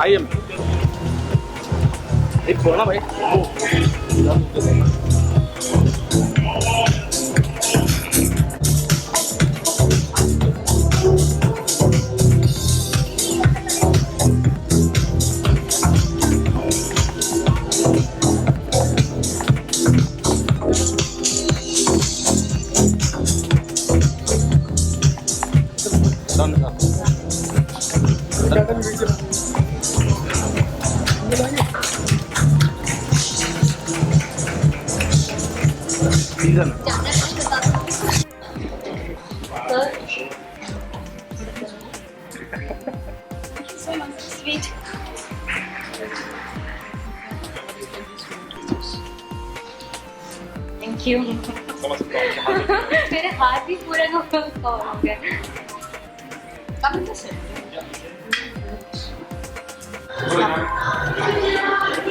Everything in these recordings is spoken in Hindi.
आई एम एक छोड़ना भाई सीजन थैंक यू। मेरे हाथ भी पूरे हो गए।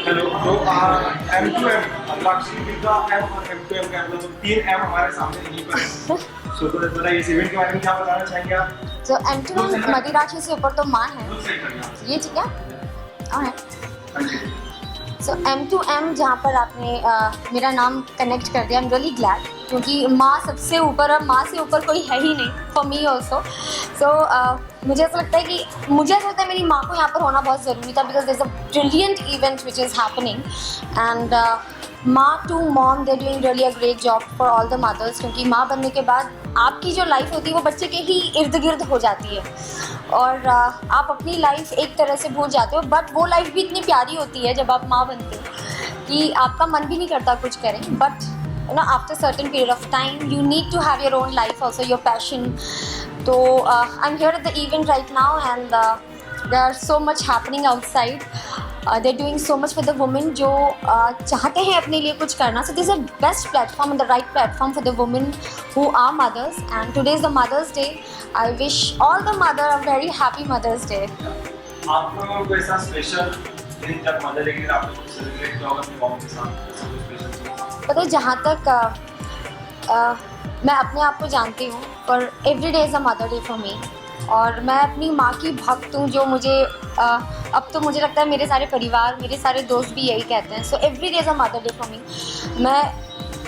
हेलो तो M2M लक्ष्मी का M और M2M का मतलब 3M हमारे सामने यहीं पर है। सो तो जरा इस इवेंट के बारे में क्या बताना चाहेंगे आप? तो M2M मदिराक्षी से ऊपर तो माँ है, ये ठीक है। सो M2M जहाँ पर आपने मेरा नाम कनेक्ट कर दिया, आई एम रियली ग्लैड, क्योंकि माँ सबसे ऊपर और माँ से ऊपर कोई है ही नहीं फॉर मी ऑल्सो। सो मुझे ऐसा लगता है मेरी माँ को यहाँ पर होना बहुत ज़रूरी था, because there is a brilliant event which is happening and माँ to mom they doing really a great job for all the mothers, क्योंकि माँ बनने के बाद आपकी जो लाइफ होती है वो बच्चे के ही इर्द गिर्द हो जाती है और आप अपनी लाइफ एक तरह से भूल जाते हो, बट वो लाइफ भी इतनी प्यारी होती है जब आप माँ बनते हो कि आपका मन भी नहीं करता कुछ करें, but you know after certain period of time you need to have your own life also, your passion. तो I am here at the event right now and there are so much happening outside, they are doing so much for the women जो चाहते हैं अपने लिए कुछ करना। So this is a best platform and the right platform for the women who are mothers and today is the mother's day. I wish all the mother a very happy mother's day. आपको कोई ऐसा स्पेशल दिन जब मदर डे के दिन आपने कुछ सेलिब्रेट किया होगा अपनी मॉम के साथ, स्पेशल? पता है, जहाँ तक मैं अपने आप को जानती हूँ, पर every day is a mother day for मी, और मैं अपनी माँ की भक्त हूँ, जो मुझे अब तो मुझे लगता है मेरे सारे परिवार, मेरे सारे दोस्त भी यही कहते हैं। So every day is a mother day for मी। मैं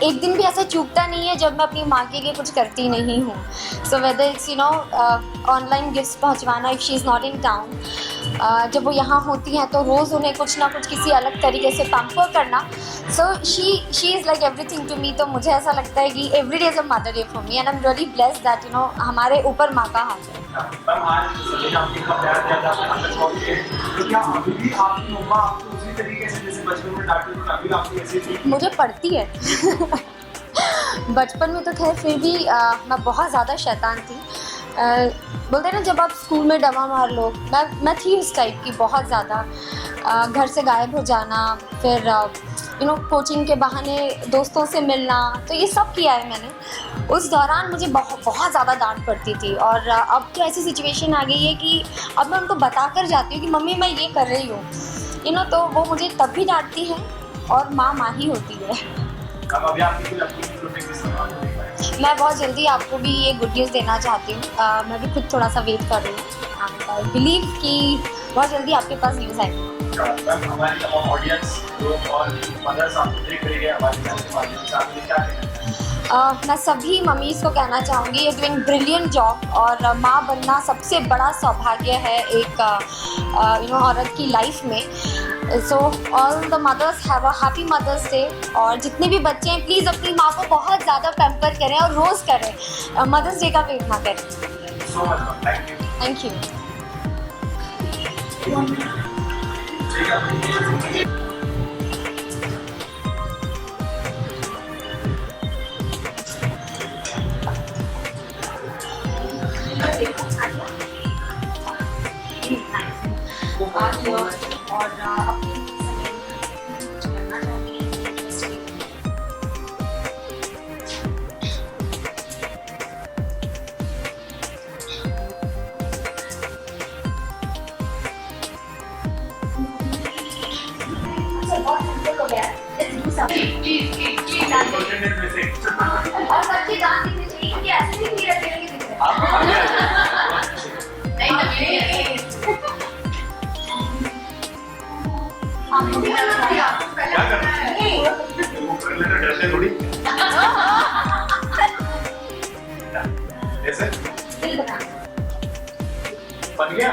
एक दिन भी ऐसा चूकता नहीं है जब मैं अपनी माँ के लिए कुछ करती नहीं हूँ। So whether it's online gifts पहुँचवाना, if she is not in town, जब वो यहाँ होती हैं तो रोज़ उन्हें कुछ ना कुछ किसी अलग तरीके से पैम्पर करना। So she is like everything to me. तो मुझे ऐसा लगता है कि every day is a mother day for me and I am really blessed that हमारे ऊपर माँ का हाथ है। मैम आज सभी आपकी का प्यार दिया जाता है तो क्या अभी भी आपकी मम्मा आपको उसी तरीके से जैसे बचपन में डांटती थी अभी आपकी ऐसी थी? मुझे पड़ती है बचपन में तो खैर फिर भी मैं बहुत ज़्यादा शैतान थी। बोलते हैं ना, जब आप स्कूल में डमा मार लो, मैं थी उस टाइप की, बहुत ज़्यादा। घर से गायब हो जाना, फिर कोचिंग के बहाने दोस्तों से मिलना, तो ये सब किया है मैंने। उस दौरान मुझे बहुत ज़्यादा डांट पड़ती थी, और अब तो ऐसी सिचुएशन आ गई है कि अब मैं उनको बता कर जाती हूँ कि मम्मी मैं ये कर रही हूँ, तो वो मुझे तब भी डांटती है, और माँ ही होती है। अब अभी आपकी कोई अपनी प्रोजेक्ट के साथ मैं बहुत जल्दी आपको भी ये गुड न्यूज़ देना चाहती हूँ। मैं भी खुद थोड़ा सा वेट कर रही हूँ एंड आई बिलीव कि बहुत जल्दी आपके पास न्यूज़ आएगी। हमारी तमाम ऑडियंस जो और मदर्स आपको देख रही है हमारे चैनल के माध्यम से, आपके क्या कहना है? मैं सभी मम्मीज़ को कहना चाहूँगी, यू डूइंग ब्रिलियंट जॉब, और माँ बनना सबसे बड़ा सौभाग्य है एक औरत की लाइफ में। So all the mothers have a happy mother's day, और जितने भी बच्चे हैं प्लीज़ अपनी माँ को बहुत ज़्यादा पैम्पर करें और रोज़ करें, मदर्स डे का वेट ना करें। सो much, thank you. Thank you. Percentage में से और सबकी दांत दिखने चाहिए क्योंकि ऐसे भी मेरा तेरे के दिख रहा आप आगे आ जाइए। क्या करना है? वो कर लेना, डरते थोड़ी। ऐसे दिल बना बन गया।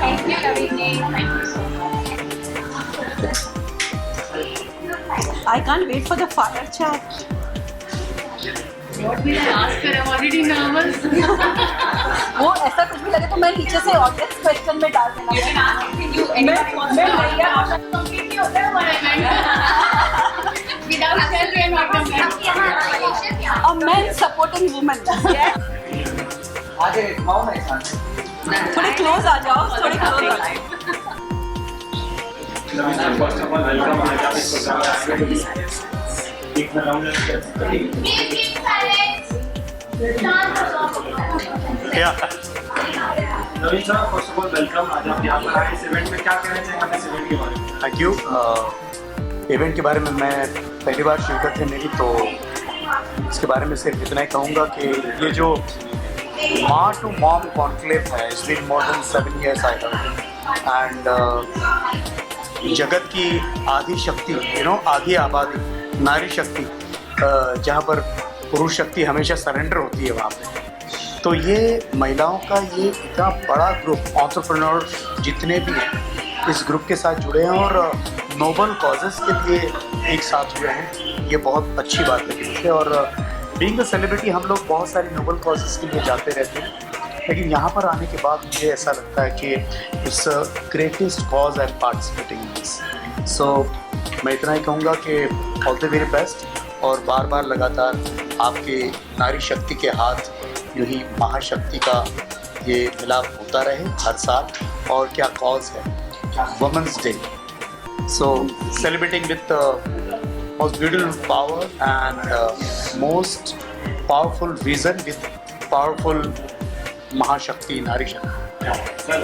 Thank you, Ravini. Thank you so much. I can't wait for the fire chat. What will I ask her? I'm already nervous. वो ऐसा कुछ भी लगे तो मैं नीचे से ऑडियंस क्वेश्चन में डाल देना। You can ask anything you anybody wants to ask. Completely होता है what I meant. Without self and not A man supporting woman. Yeah. आगे घुमाओ ना एक साथ। थोड़े क्लोज आ जाओ, थोड़े क्लोज आ जाओ। फर्स्ट ऑफ ऑल वेलकम आज आप इस प्रोग्राम में आए हो। एक राउंड क्या Naveen sir, first of all welcome. आज आप यहाँ पर आए इस इवेंट में, क्या कहना चाहेंगे आप इस इवेंट के बारे में? Thank you. इवेंट के बारे में मैं पहली बार शिरकत है मेरी, तो इसके बारे में सिर्फ इतना ही कहूँगा कि ये जो माँ टू मॉम कॉन्क्लेव है, it's been more than 7 years I have, and जगत की आधी शक्ति, आधी आबादी, नारी शक्ति, जहाँ पर पुरुष शक्ति हमेशा सरेंडर होती है वहाँ पे। तो ये महिलाओं का ये इतना बड़ा ग्रुप, एंटरप्रेन्योर्स जितने भी हैं इस ग्रुप के साथ जुड़े हैं और नोबल कॉजेज़ के लिए एक साथ हुए हैं, ये बहुत अच्छी बात है मुझे। और बीइंग अ सेलिब्रिटी हम लोग बहुत सारी नोबल कॉजेज़ के लिए जाते रहते हैं, लेकिन यहाँ पर आने के बाद मुझे ऐसा लगता है कि it's greatest cause I am participating in this. So मैं इतना ही कहूँगा कि ऑल द वेरी बेस्ट, और बार बार लगातार आपके नारी शक्ति के हाथ यूँ ही महाशक्ति का ये मिलाप होता रहे हर साल। और क्या कॉज है, women's day, so celebrating with most beautiful power and most powerful vision with powerful महाशक्ति, नारी शक्ति। सर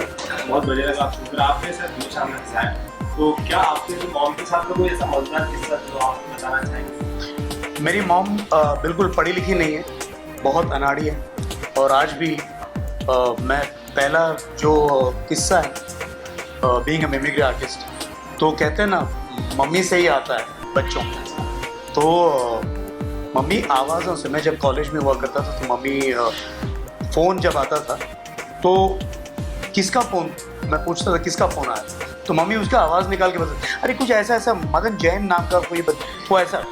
बहुत बढ़िया लगा आपको। अगर आपने सर हमेशा में हंसाया, तो क्या आपके जो मॉम के साथ का कोई ऐसा मजेदार किस्सा जो आप बताना चाहेंगे? मेरी मॉम बिल्कुल पढ़ी लिखी नहीं है, बहुत अनाड़ी है, और आज भी मैं पहला जो किस्सा है बीइंग अ मिमिक्री आर्टिस्ट, तो कहते हैं ना मम्मी से ही आता है बच्चों। तो मम्मी आवाज़ों से, मैं जब कॉलेज में हुआ करता था तो मम्मी फ़ोन जब आता था तो किसका फ़ोन, मैं पूछता था किसका फ़ोन आया, तो मम्मी उसका आवाज़ निकाल के बताती, अरे कुछ ऐसा ऐसा मदन जैन नाम का कोई वो ऐसा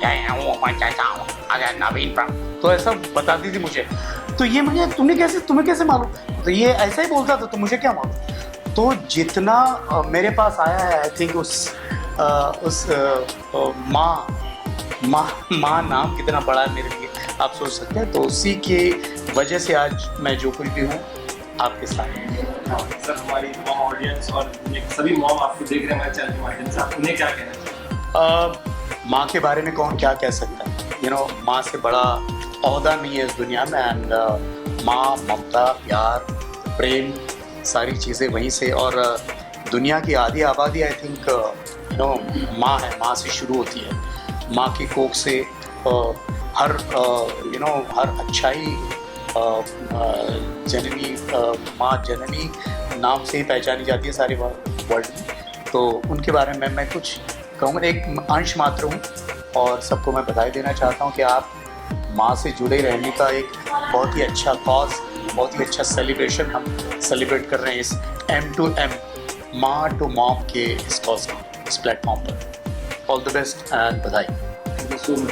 नवीन, तो ऐसा बताती थी मुझे। तो ये मुझे तुम्हें कैसे मालूम, तो ये ऐसा ही बोलता था, तो मुझे क्या मालूम। तो जितना मेरे पास आया है, आई थिंक उस माँ नाम कितना बड़ा है मेरे लिए आप सोच सकते हैं। तो उसी की वजह से आज मैं जो कुछ भी हूँ आपके साथ। सर हमारी मॉम ऑडियंस और सभी मॉम आपको देख रहे हैं हमारे चैनल के माध्यम से, आप उन्हें क्या कहना चाहिए? माँ के बारे में कौन क्या कह सकता है, माँ से बड़ा ओहदा नहीं है इस दुनिया में। एंड माँ, ममता, प्यार, प्रेम, सारी चीज़ें वहीं से, और दुनिया की आधी आबादी आई थिंक माँ है, माँ से शुरू होती है। माँ की कोख से हर अच्छाई जननी, माँ जननी नाम से ही पहचानी जाती है सारे वर्ल्ड में। तो उनके बारे में मैं कुछ कहूँगा, एक अंश मात्र हूँ, और सबको मैं बधाई देना चाहता हूँ कि आप माँ से जुड़े रहने का एक बहुत ही अच्छा कॉज, बहुत ही अच्छा सेलिब्रेशन हम सेलिब्रेट कर रहे हैं इस M2M माँ टू मॉम के इस कॉज में, इस प्लेटफॉर्म पर। ऑल द बेस्ट एंड बधाई। Thank you so much.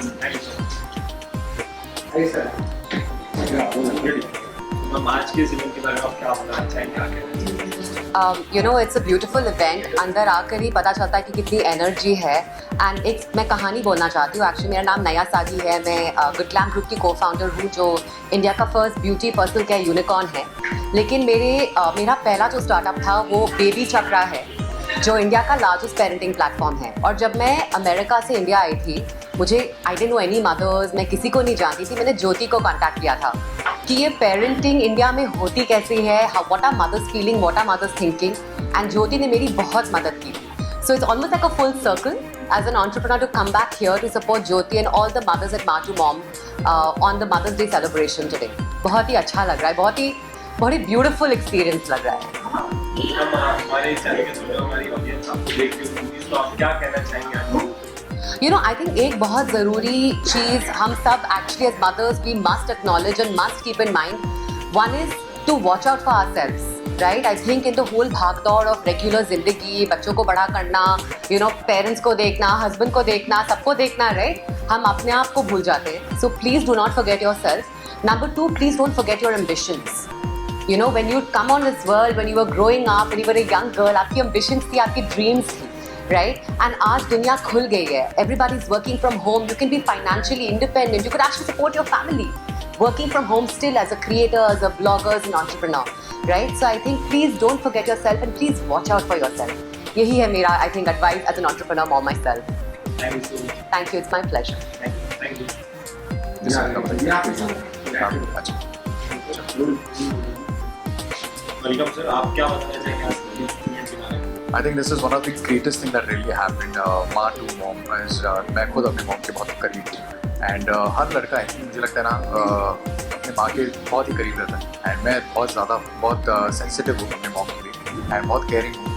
आज के इस इवेंट के बारे में आप क्या बताना चाहेंगे, क्या कहना चाहेंगे? It's a beautiful event. अंदर आकर ही पता चलता है कि कितनी एनर्जी है। एंड एक मैं कहानी बोलना चाहती हूँ। एक्चुअली मेरा नाम नया सागी है। मैं गुड ग्लैम ग्रुप की को-फाउंडर हूँ, जो इंडिया का first beauty personal care unicorn है। लेकिन मेरा पहला जो स्टार्टअप था वो बेबी चक्रा है, जो इंडिया का लार्जेस्ट पेरेंटिंग प्लेटफॉर्म है। और जब मैं अमेरिका से इंडिया आई थी, मुझे I didn't know any mothers, मैं किसी को नहीं जानती थी। मैंने ज्योति को कांटेक्ट किया था कि ये पेरेंटिंग इंडिया में होती कैसी है, what are mothers feeling, what are mothers thinking, and Jyoti ने मेरी बहुत मदद की. So it's almost like a full circle as an entrepreneur to come back here to support Jyoti and all the mothers at Ma to Mom on the Mother's Day celebration today. बहुत ही अच्छा लग रहा है, बहुत ही ब्यूटीफुल एक्सपीरियंस लग रहा है. हमारे चैनल के सुनने हमारी ऑडियंस आपको देखती है, तो आप क्या कहना चाहेंगे आपको? You know, I think एक बहुत ज़रूरी चीज़ हम सब actually as mothers we must acknowledge and must keep in mind. One is to watch out for ourselves. Right? I think in the whole भागदौड़ of regular जिंदगी, बच्चों को बड़ा करना, you know, parents को देखना, husband को देखना, सबको देखना, right? हम अपने आप को भूल जाते हैं. So please do not forget yourself. Number 2, please don't forget your ambitions. You know, when you come on this world, when you were growing up, when you were a young girl, आपकी ambitions थी, आपकी dreams थी, right? And आज दुनिया खुल गई है. Everybody is working from home. You can be financially independent. You could actually support your family. Working from home still as a creator, as a blogger, as an entrepreneur. Right? So I think please don't forget yourself and please watch out for yourself. यही है मेरा I think advice as an entrepreneur mom myself. Thank you so much. Thank you, it's my pleasure. Thank you. Welcome sir, आप क्या बताना चाहेंगे आज के इवेंट के बारे में? I think this is one of the greatest thing that really happened. Ma to Mom is मैं खुद अपने मॉम के बहुत करीब हूँ एंड हर लड़का है मुझे लगता है ना अपने माँ के बहुत ही करीब रहता है एंड मैं बहुत सेंसिटिव हूँ अपने मॉम के लिए एंड बहुत केयरिंग हूँ.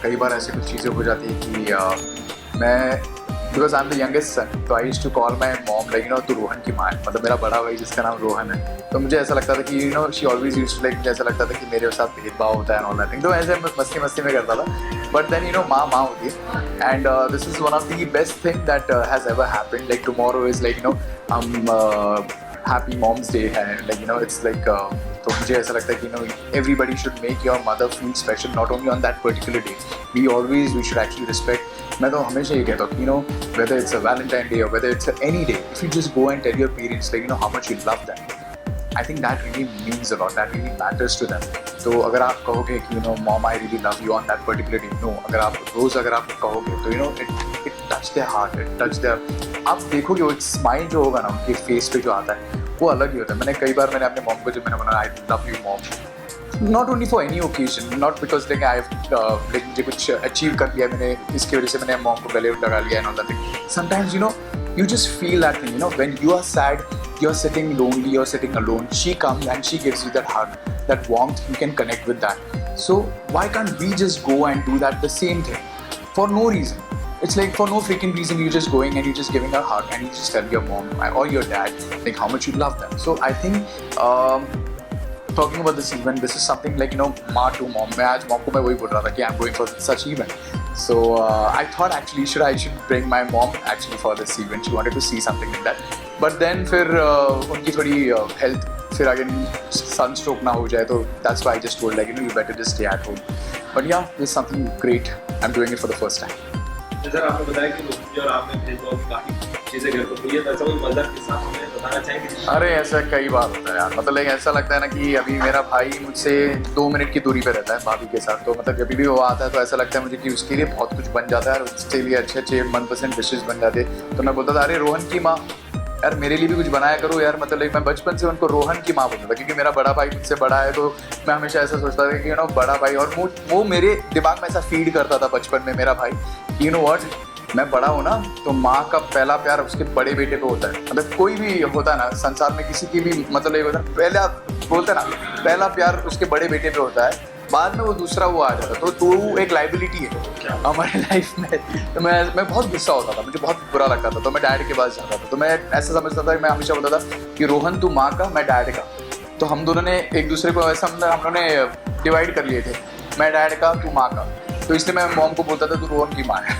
कई बार ऐसी कुछ चीज़ें हो जाती है कि मैं because I am the youngest son तो I used to call my mom like तू रोहन की माँ है, मतलब मेरा बड़ा भाई जिसका नाम रोहन है. तो मुझे ऐसा लगता था कि she always used to like ऐसा लगता था कि मेरे साथ भेदभाव होता है एंड ऑल दैट थिंग. तो ऐसे मस्ती में करता था. बट देन माँ होती है and this is one of the best thing that has ever happened. Like tomorrow is like हम हैप्पी मॉम्स डे है लाइक इट्स लाइक तो मुझे ऐसा लगता है कि everybody should make your mother feel special not only on that particular day. We should actually respect. मैं तो हमेशा ये कहता हूँ whether it's a Valentine Day or whether it's any day, if you just go and tell your parents like how much you love them, I think that really means a lot. That really matters to them. तो अगर आप कहोगे कि mom I really love you on that particular day, no, अगर आप कहोगे तो it touch their heart, it touch their. आप देखोगे वो स्माइल जो होगा ना उनके फेस पे जो आता है वो अलग ही होता है. कई बार मैंने अपने मॉम को जब मैंने बोला I love you mom, not only for any occasion, not because like मुझे कुछ अचीव कर लिया मैंने इसकी वजह से मैंने मॉम को गले लगा लिया and all that thing. Sometimes you just feel that thing, when you are sad, you're sitting lonely, you're sitting alone, she comes and she gives you that hug, that warmth, you can connect with that. So why can't we just go and do that the same thing for no reason? It's like for no freaking reason you're just going and you're just giving a hug and you just tell your mom or your dad like how much you love them. So I think talking about this event, this is something like Ma to Mom. मैं आज mom को मैं वही बोल रहा था कि I'm going for such event. So I thought actually I should bring my mom actually for this event. She wanted to see something like that. But then फिर उनकी थोड़ी health फिर again sunstroke ना हो जाए तो that's why I just told like you better just stay at home. But yeah, this is something great. I'm doing it for the first time. Sir आपने बताया कि रोहन और आपने भेदभाव की काफी चीजें घर पर हुई है, तो ऐसा कोई मजाक के साथ हमें बताना चाहेंगे? अरे ऐसा कई बार होता है यार. मतलब ऐसा लगता है ना कि अभी मेरा भाई मुझसे 2 मिनट की दूरी पे रहता है भाभी के साथ. तो मतलब जब भी वो आता है तो ऐसा लगता है मुझे कि उसके लिए बहुत कुछ बन जाता है और उसके लिए अच्छे मनपसंद डिशेज बन जाते. तो मैं बोलता था अरे रोहन की माँ यार मेरे लिए भी कुछ बनाया करो यार. मतलब मैं बचपन से उनको रोहन की माँ बोलता था क्योंकि मेरा बड़ा भाई मुझसे बड़ा है. तो मैं हमेशा ऐसा सोचता था कि बड़ा भाई और वो मेरे दिमाग में ऐसा फीड करता था बचपन में मेरा भाई कि व्हाट मैं बड़ा हूँ ना तो माँ का पहला प्यार उसके बड़े बेटे पे होता है. मतलब कोई भी होता है ना संसार में किसी की भी मतलब ये होता है पहले आप बोलते ना पहला प्यार उसके बड़े बेटे पे होता है, बाद में वो दूसरा वो आ जाता है. तो एक लाइबिलिटी है हमारे लाइफ में. तो मैं बहुत गुस्सा होता था, मुझे बहुत बुरा लगता था. तो मैं डैड के पास जाता था. तो मैं ऐसा समझता था मैं हमेशा बोलता था कि रोहन तू माँ का मैं डैड का. तो हम दोनों ने एक दूसरे को ऐसा हम लोगों ने डिवाइड कर लिए थे, मैं डैड का तू माँ का. तो इसलिए मैं मॉम को बोलता था तू रोहन की माँ है.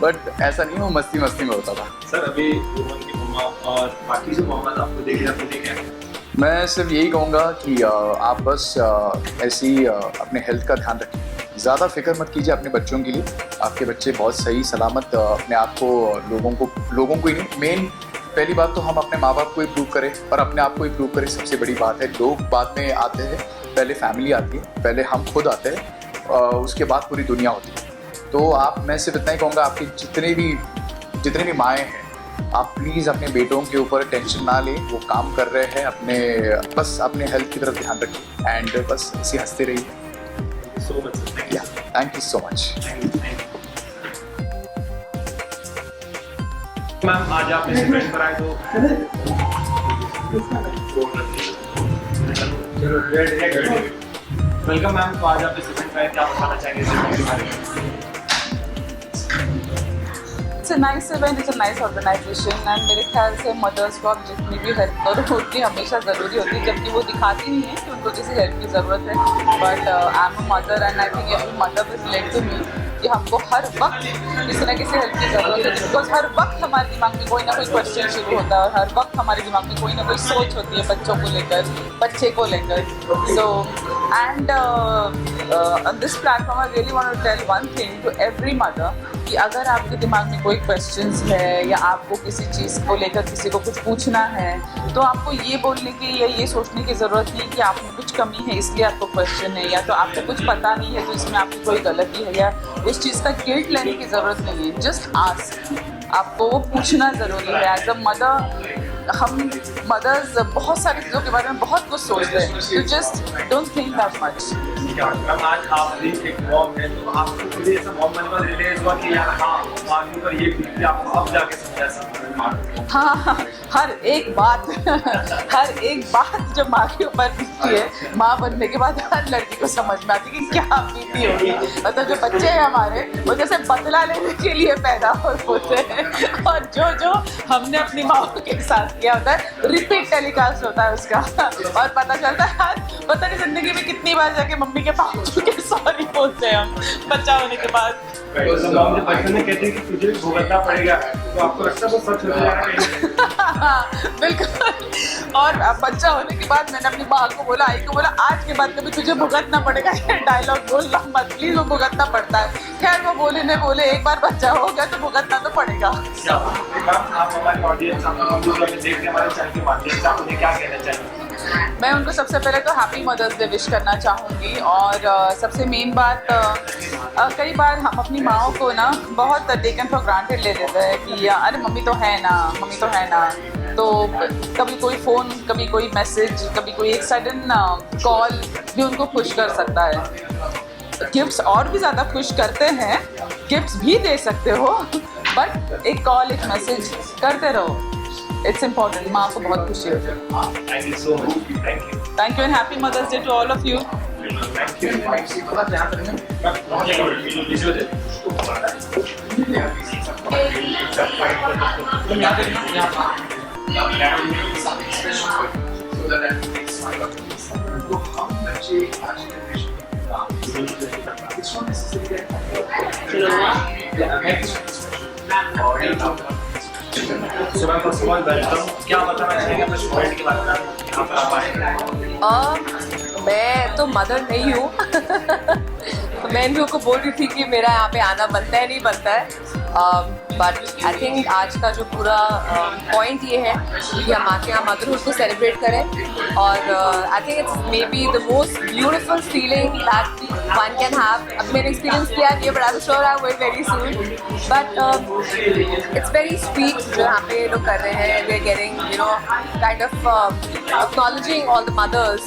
बट ऐसा नहीं, वो मस्ती में होता था. सर अभी रोहन की मम्मा और बाकी जो मम्मा आपको देखे मैं सिर्फ यही कहूँगा कि आप बस ऐसी अपने हेल्थ का ध्यान रखें. ज़्यादा फिक्र मत कीजिए अपने बच्चों के लिए. आपके बच्चे बहुत सही सलामत अपने आप को लोगों को ही नहीं, मेन पहली बात तो हम अपने माँ बाप को ही प्रूव करें और अपने आप को ही प्रूव करें. सबसे बड़ी बात है लोग बाद में आते हैं, पहले फैमिली आती है, पहले हम खुद आते हैं, उसके बाद पूरी दुनिया होती है. तो मैं सिर्फ इतना ही कहूँगा आपकी जितने भी माएँ हैं आप प्लीज़ अपने बेटों के ऊपर टेंशन ना लें, वो काम कर रहे हैं, बस अपने हेल्थ की तरफ ध्यान रखिए एंड बस इसी हंसते रहिए। So much sir. Yeah thank you so much. Ma'am आज आप इस इवेंट पर आए तो वेलकम मैम। तो आज आप इस इवेंट पर आए, क्या बताना चाहेंगे इस इवेंट के बारे में? It's a nice event, it's a nice organisation and मेरे ख्याल से मदर्स को आप जितनी भी हेल्प करो उतनी हमेशा ज़रूरी होती है, जबकि वो दिखाती नहीं है कि उनको किसी हेल्प की ज़रूरत है। But I am a mother and I think every mother will relate to me कि हमको हर वक्त किसी न किसी हेल्प की ज़रूरत है, बिकॉज हर वक्त हमारे दिमाग में कोई ना कोई क्वेश्चन शुरू होता है और हर वक्त हमारे दिमाग में कोई ना कोई सोच होती है बच्चों को लेकर, बच्चे को लेकर। So and on this platform I really want to tell one thing to every mother कि अगर आपके दिमाग में कोई क्वेश्चंस है या आपको किसी चीज़ को लेकर किसी को कुछ पूछना है, तो आपको ये बोलने की या ये सोचने की ज़रूरत नहीं कि आप में कुछ कमी है इसलिए आपको क्वेश्चन है, या तो आपको कुछ पता नहीं है तो इसमें आपकी कोई गलती है, या उस चीज़ का गिल्ट लेने की ज़रूरत नहीं है। जस्ट आस्क, आपको वो पूछना ज़रूरी है। एज अ मदर हम मदर्स बहुत सारी चीज़ों के बारे में बहुत कुछ सोचते हैं, you just don't think that much. Ma'am आज आप भी एक मॉम है, तो आपको खुद ऐसा मॉम बनने का रियलाइज हुआ कि यार हाँ माँ के ऊपर ये बीती, आपको अब जाके समझा सब? हाँ, हर एक बात जब माँ के ऊपर बीतती है, माँ बनने के बाद हर लड़की को समझ में आती है कि क्या बीती होगी। मतलब जो बच्चे हैं हमारे, वो जैसे बदला लेने के लिए पैदा होते हैं, और जो हमने अपनी माँ के साथ किया होता है रिपीट टेलीकास्ट होता है उसका, और पता चलता है यार पता नहीं जिंदगी में कितनी बार जाके मम्मी के पास के सॉरी बोलते हैं हम बच्चा होने के बाद। तो मॉम जब बचपन में कहते हैं कि तुझे भी भुगतना पड़ेगा, तो आपको लगता है वो सच हो जाएगा? बिल्कुल। और अब बच्चा होने के बाद मैंने अपनी माँ को बोला, आई को बोला, आज के बाद कभी तुझे भुगतना पड़ेगा, ये डायलॉग बोलना मत प्लीज, वो भुगतना पड़ता है। खैर वो बोले नहीं बोले, एक बार बच्चा हो गया तो भुगतना तो पड़ेगा। आप हमारे ऑडियंस, देख के हमारे चैनल के माध्यम से आप उन्हें क्या कहना चाहेंगे? मैं उनको सबसे पहले तो हैप्पी मदर्स डे विश करना चाहूँगी, और सबसे मेन बात, कई बार हम अपनी माओ को ना बहुत टेकन फॉर ग्रांटेड ले लेते हैं कि अरे मम्मी तो है ना, मम्मी तो है ना। तो कभी कोई फ़ोन, कभी कोई मैसेज, कभी कोई एक सडन कॉल भी उनको खुश कर सकता है। गिफ्ट्स और भी ज़्यादा खुश करते हैं, गिफ्ट्स भी दे सकते हो, बट एक कॉल, एक मैसेज करते रहो, इट्स इम्पॉर्टेंट। माँ को बहुत खुशी होती है। Thank you so much. Thank you. Thank you and happy mother's day to all of you. सुबह फर्स्ट ऑफ ऑल वेलकम। क्या बताना चाहेंगे अपने स्टूडेंट के बारे में, यहाँ पर आप आए? मैं तो मदर नहीं हूँ तो मैं इन लोगों को बोल रही थी कि मेरा यहाँ पे आना बनता है नहीं बनता है, बट आई थिंक आज का जो पूरा पॉइंट ये है कि हम आके यहाँ मदरहुड को सेलिब्रेट करें, और I think it's may be the most beautiful feeling that one can have. अब मैंने एक्सपीरियंस किया है, but I am sure I will very soon, but it's very sweet जो यहाँ पे लोग कर रहे हैं। We are getting kind of acknowledging all the mothers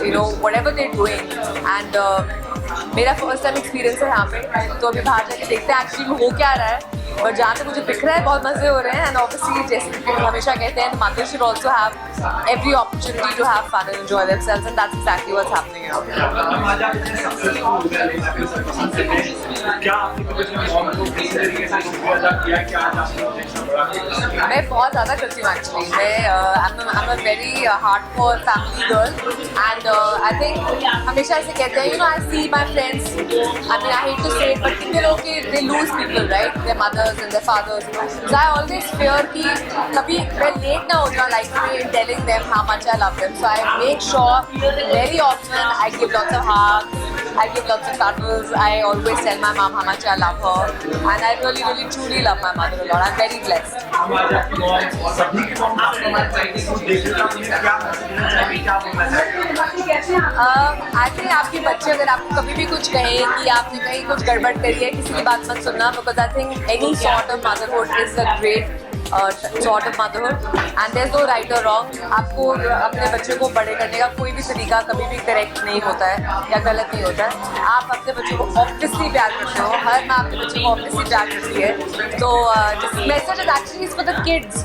in whatever they're doing, and मेरा फर्स्ट टाइम एक्सपीरियंस है यहाँ पे, तो अभी बाहर जाके देखते हैं एक्चुअली में हो क्या रहा है, बट जहाँ तक मुझे दिख रहा है बहुत मज़े हो रहे हैं। एंड ऑब्वियसली जैसे कि हम हमेशा कहते हैं, mothers should also have every opportunity to have fun and enjoy themselves, and that's exactly what's happening here. आज आप इतने सक्सेसफुल हो गए, क्या आपने कभी मॉम को किसी तरीके से शुक्रिया अदा किया कि आज आपने? मैं बहुत ज़्यादा करती हूँ एक्चुअली। मैं I'm a very hardcore family girl, and I think हमेशा ऐसे कहते हैं, I see my friends, I mean I hate to say it, but कितने लोग के they lose people, right, their mothers and their fathers, so I always fear कि कभी मैं लेट ना हो जाऊँ लाइफ में in telling them how much I love them, so I make sure very often I give lots of hugs, I give lots of cuddles, I always tell my mom how much I love her, and I really truly love my mother a lot. I'm very blessed. हम आज आपकी मॉम, सभी की मॉम आपको हमारे चैनल को देखने का आपने क्या कहना चाहिए, क्या बोलना चाहिए? आई थिंक आपके बच्चे अगर आपको कभी भी कुछ कहें कि आपने कहीं कुछ गड़बड़ करी है, किसी की बात मत सुनना, because I think any sort of motherhood is a great sort of motherhood, and there's no right or wrong. आपको अपने बच्चे को बड़े करने का कोई भी तरीका कभी भी करेक्ट नहीं होता है या गलत नहीं होता है. आप अपने बच्चे को ऑब्वियसली प्यार करते हो, हर माँ अपने बच्चे को ऑब्वियसली प्यार करती है. तो this message is actually for the kids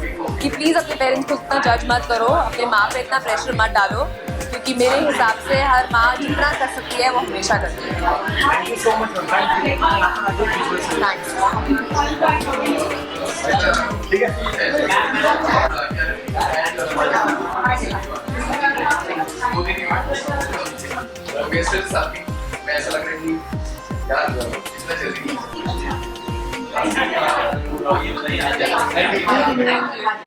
कि प्लीज़ अपने पेरेंट्स को इतना जज मत करो, अपने माँ पे इतना प्रेशर मत डालो, क्योंकि मेरे हिसाब से हर माँ जितना कर सकती है वो हमेशा करती है. Thank you so much. Thank you. ठीक है. ऐसा लग रहा है कि यार इतना जल्दी